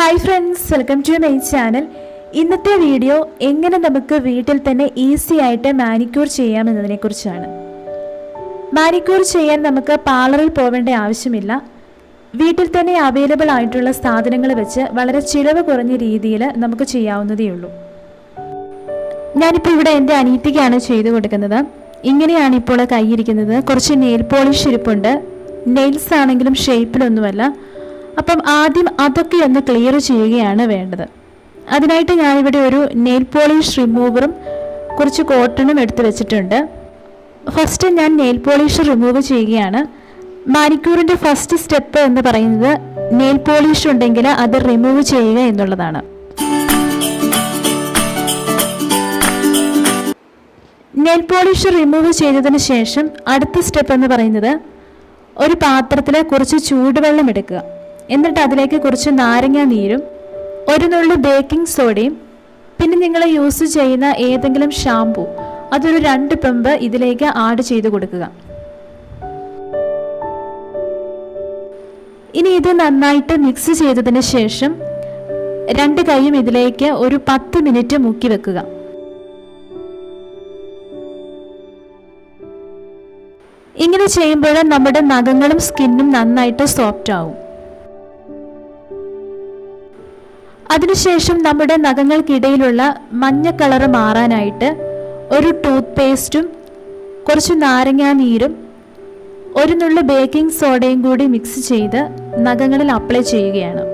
Hi friends, welcome to my channel. ഇന്നത്തെ video എങ്ങനെ നമുക്ക് വീട്ടിൽ തന്നെ ഈസി ആയിട്ട് മാനിക്യൂർ ചെയ്യാമെന്നതിനെക്കുറിച്ചാണ്. മാനിക്യൂർ ചെയ്യാൻ നമുക്ക് പാർലറിൽ പോവേണ്ട ആവശ്യമില്ല. വീട്ടിൽ തന്നെ അവൈലബിൾ ആയിട്ടുള്ള സാധനങ്ങൾ വെച്ച് വളരെ ചിലവ് കുറഞ്ഞ രീതിയിൽ നമുക്ക് ചെയ്യാവുന്നതേ ഉള്ളൂ. ഞാനിപ്പോൾ ഇവിടെ എൻ്റെ അനിയത്തിക്കാണ് ചെയ്തു കൊടുക്കുന്നത്. ഇങ്ങനെയാണ് ഇപ്പോൾ കൈയിരിക്കുന്നത്. കുറച്ച് നെയിൽ പോളിഷ് ഇരിപ്പുണ്ട്. നെയിൽസ് ആണെങ്കിലും ഷേപ്പിലൊന്നുമല്ല. അപ്പം ആദ്യം അതൊക്കെ ഒന്ന് ക്ലിയർ ചെയ്യുകയാണ് വേണ്ടത്. അതിനായിട്ട് ഞാനിവിടെ ഒരു നെയിൽ പോളിഷ് റിമൂവറും കുറച്ച് കോട്ടണും എടുത്ത് വെച്ചിട്ടുണ്ട്. ഫസ്റ്റ് ഞാൻ നെയിൽ പോളിഷ് റിമൂവ് ചെയ്യുകയാണ്. മാനിക്യൂറിൻ്റെ ഫസ്റ്റ് സ്റ്റെപ്പ് എന്ന് പറയുന്നത് നെയിൽ പോളിഷ് ഉണ്ടെങ്കിൽ അത് റിമൂവ് ചെയ്യുക എന്നുള്ളതാണ്. നെയിൽ പോളിഷ് റിമൂവ് ചെയ്തതിന് ശേഷം അടുത്ത സ്റ്റെപ്പ് എന്ന് പറയുന്നത് ഒരു പാത്രത്തിൽ കുറച്ച് ചൂടുവെള്ളം എടുക്കുക. എന്നിട്ട് അതിലേക്ക് കുറച്ച് നാരങ്ങ നീരും ഒരു നുള്ളു ബേക്കിംഗ് സോഡയും പിന്നെ നിങ്ങൾ യൂസ് ചെയ്യുന്ന ഏതെങ്കിലും ഷാംപൂ അതൊരു 2 പമ്പ് ഇതിലേക്ക് ആഡ് ചെയ്ത് കൊടുക്കുക. ഇനി ഇത് നന്നായിട്ട് മിക്സ് ചെയ്തതിന് ശേഷം 2 കൈയും ഇതിലേക്ക് ഒരു 10 മിനിറ്റ് മുക്കി വെക്കുക. ഇങ്ങനെ ചെയ്യുമ്പോൾ നമ്മുടെ നഖങ്ങളും സ്കിന്നും നന്നായിട്ട് സോഫ്റ്റ് ആവും. അതിനുശേഷം നമ്മുടെ നഖങ്ങൾക്കിടയിലുള്ള മഞ്ഞ കളറ് മാറാനായിട്ട് ഒരു ടൂത്ത് പേസ്റ്റും കുറച്ച് നാരങ്ങാ നീരും ഒരു നുള്ളു ബേക്കിംഗ് സോഡയും കൂടി മിക്സ് ചെയ്ത് നഖങ്ങളിൽ അപ്ലൈ ചെയ്യുകയാണ്.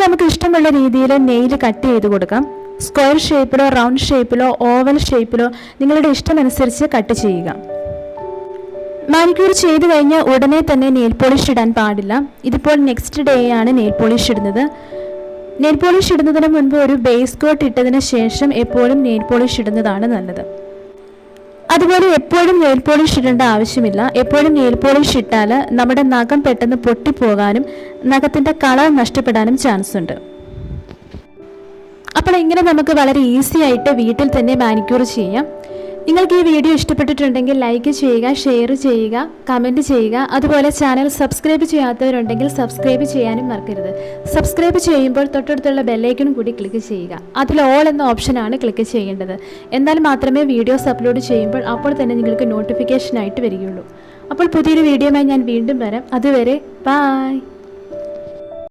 നമുക്ക് ഇഷ്ടമുള്ള രീതിയിൽ നെയിൽ കട്ട് ചെയ്ത് കൊടുക്കാം. സ്ക്വയർ ഷേപ്പിലോ റൗണ്ട് ഷേപ്പിലോ ഓവൽ ഷേപ്പിലോ നിങ്ങളുടെ ഇഷ്ടമനുസരിച്ച് കട്ട് ചെയ്യുക. മാനിക്യൂർ ചെയ്ത് കഴിഞ്ഞാൽ ഉടനെ തന്നെ നെയിൽ പോളിഷ് ഇടാൻ പാടില്ല. ഇതിപ്പോൾ നെക്സ്റ്റ് ഡേ ആണ് നെയിൽ പോളിഷ് ഇടുന്നത്. നെയിൽ പോളിഷ് ഇടുന്നതിന് മുൻപ് ഒരു ബേസ് കോട്ട് ഇട്ടതിന് ശേഷം എപ്പോഴും നെയിൽ പോളിഷ് ഇടുന്നതാണ് നല്ലത്. അതുപോലെ എപ്പോഴും നെയിൽ പോളിഷ് ഇടേണ്ട ആവശ്യമില്ല. എപ്പോഴും നെയിൽ പോളിഷ് ഇട്ടാൽ നമ്മുടെ നഖം പെട്ടെന്ന് പൊട്ടിപ്പോകാനും നഖത്തിൻ്റെ കളർ നഷ്ടപ്പെടാനും ചാൻസ് ഉണ്ട്. അപ്പോൾ ഇങ്ങനെ നമുക്ക് വളരെ ഈസി ആയിട്ട് വീട്ടിൽ തന്നെ മാനിക്യൂർ ചെയ്യാം. നിങ്ങൾക്ക് ഈ വീഡിയോ ഇഷ്ടപ്പെട്ടിട്ടുണ്ടെങ്കിൽ ലൈക്ക് ചെയ്യുക, ഷെയർ ചെയ്യുക, കമൻറ്റ് ചെയ്യുക. അതുപോലെ ചാനൽ സബ്സ്ക്രൈബ് ചെയ്യാത്തവരുണ്ടെങ്കിൽ സബ്സ്ക്രൈബ് ചെയ്യാനും മറക്കരുത്. സബ്സ്ക്രൈബ് ചെയ്യുമ്പോൾ തൊട്ടടുത്തുള്ള ബെല്ലൈക്കണും കൂടി ക്ലിക്ക് ചെയ്യുക. അതിൽ ഓൾ എന്ന ഓപ്ഷനാണ് ക്ലിക്ക് ചെയ്യേണ്ടത്. എന്നാൽ മാത്രമേ വീഡിയോസ് അപ്ലോഡ് ചെയ്യുമ്പോൾ അപ്പോൾ തന്നെ നിങ്ങൾക്ക് നോട്ടിഫിക്കേഷനായിട്ട് വരികയുള്ളൂ. അപ്പോൾ പുതിയൊരു വീഡിയോയുമായി ഞാൻ വീണ്ടും വരാം. അതുവരെ ബൈ.